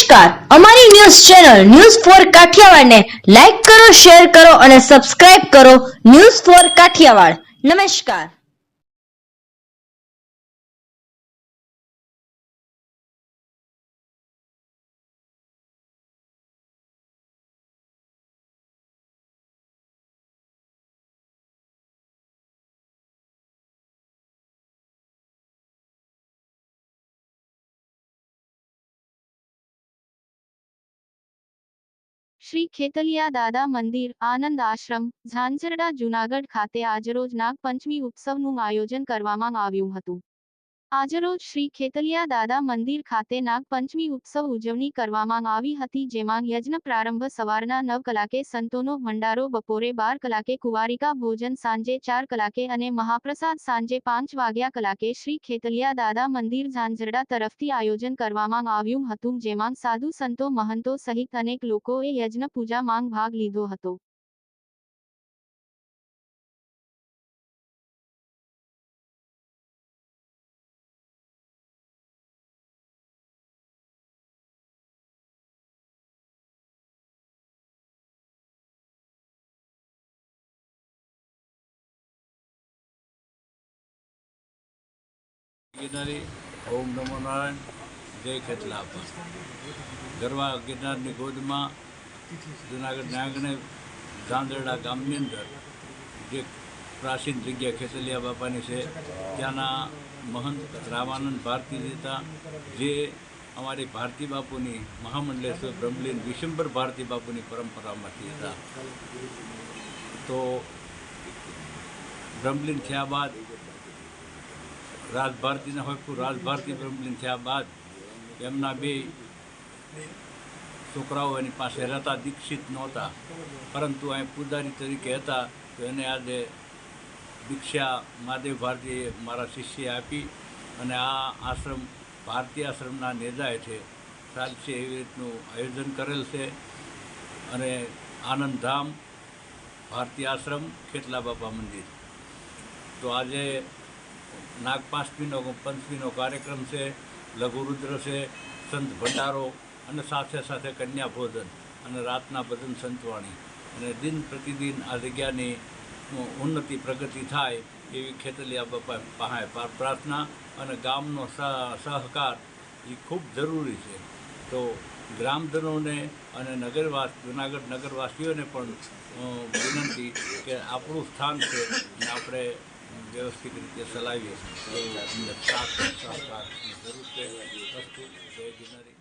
નમસ્કાર, અમારી news channel news for કાઠિયાવાડને લાઈક કરો, શેર કરો અને સબસ્ક્રાઇબ કરો. News for Kathiawad. નમસ્કાર. શ્રી ખેતલિયા દાદા મંદિર, આનંદ આશ્રમ, ઝાંઝરડા, જૂનાગઢ ખાતે આજરોજ નાગપંચમી ઉત્સવનું આયોજન કરવામાં આવ્યું હતું. આજરોજ શ્રી ખેતલિયા દાદા મંદિર ખાતે નાગપંચમી ઉત્સવ ઉજવણી કરવામાં આવી હતી, જેમાં યજ્ઞ પ્રારંભ સવારના 9 કલાકે, સંતોનો ભંડારો બપોરે 12 કલાકે, કુંવારિકા ભોજન સાંજે 4 કલાકે અને મહાપ્રસાદ સાંજે 5 વાગ્યા કલાકે શ્રી ખેતલિયા દાદા મંદિર ઝાંઝરડા તરફથી આયોજન કરવામાં આવ્યું હતું, જેમાં સાધુ સંતો મહંતો સહિત અનેક લોકોએ યજ્ઞ પૂજામાં ભાગ લીધો હતો. गिरनारी ओम नमो नारायण जय खेतलापा गरवा गिरनारनी गोदमां जूनागढ़ आंगणे ઝાંઝરડા ગામની અંદર જે પ્રાચીન જગ્યા ખેતલિયા બાપાની છે, ત્યાંના મહંત રામાનંદ ભારતી હતા, જે અમારી ભારતી બાપુની મહામંડલેશ્વર બ્રહ્મલીન વિશંબર ભારતી બાપુની પરંપરામાંથી હતા. તો બ્રહ્મલીન થયા બાદ રાજભારતીના હોય રાજભારતી બ્રહ્મલીન થયા બાદ એમના બે છોકરાઓ એની પાસે રહેતા, દીક્ષિત નહોતા, પરંતુ અહીં પૂજારી તરીકે હતા. તો એને આજે દીક્ષા મહાદેવ ભારતીએ મારા શિષ્યએ આપી અને આ આશ્રમ ભારતીય આશ્રમના નેજાએ છે ચાલશે એવી રીતનું આયોજન કરેલ છે. અને આનંદધામ ભારતીય આશ્રમ ખેતલા બાપા મંદિર. તો આજે નાગપંચમીનો કાર્યક્રમ છે, લઘુરુદ્ર છે, સંત ભંડારો અને સાથે સાથે કન્યા ભોજન અને રાતના ભજન સંતવાણી. અને દિન પ્રતિદિન આ જગ્યાની ઉન્નતિ પ્રગતિ થાય એવી ખેતલિયા બાપા પાસે પ્રાર્થના અને ગામનો સહકાર એ ખૂબ જરૂરી છે. તો ગ્રામજનોને અને જૂનાગઢ નગરવાસીઓને પણ વિનંતી કે આપણું સ્થાન છે અને આપણે વ્યવસ્થિત રીતે ચલાવીએ તો અમને સાથ સહકારની જરૂર છે. વસ્તુ જય ગિરનારી.